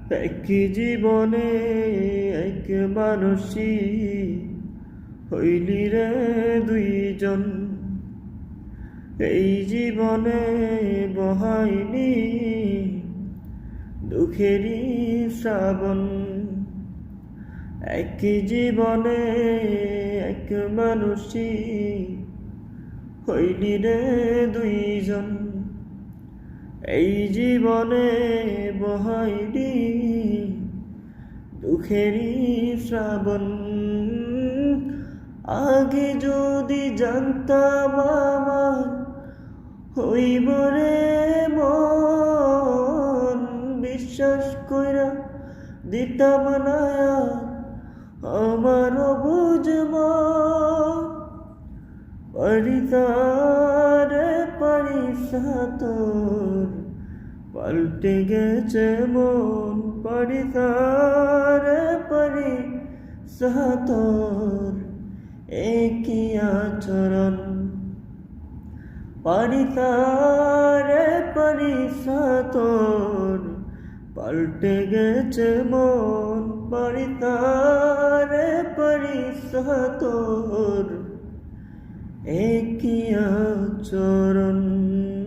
এক জীবনে এক মানুষই হইলি রে দুইজন। এই জীবনে বহাইনি দুঃখেরই শ্রাবণ। এক জীবনে এক মানুষই হইলি রে দুইজন। এই জীবনে বহাইনি দুঃখেরই শ্রাবণ। আগে যদি জানতাম আমার হইব রে মন, বিশ্বাস কইরা দিতাম না আমার বুঝমা। পারিতারে পারিসা তোর পাল্টে গেছে মন। পারিতারে পারিসা তোর একই আচরণ। পারিতারে পারিসা তোর পাল্টে গেছে মন। পারিতারে পারিসা তোর একই আচরণ।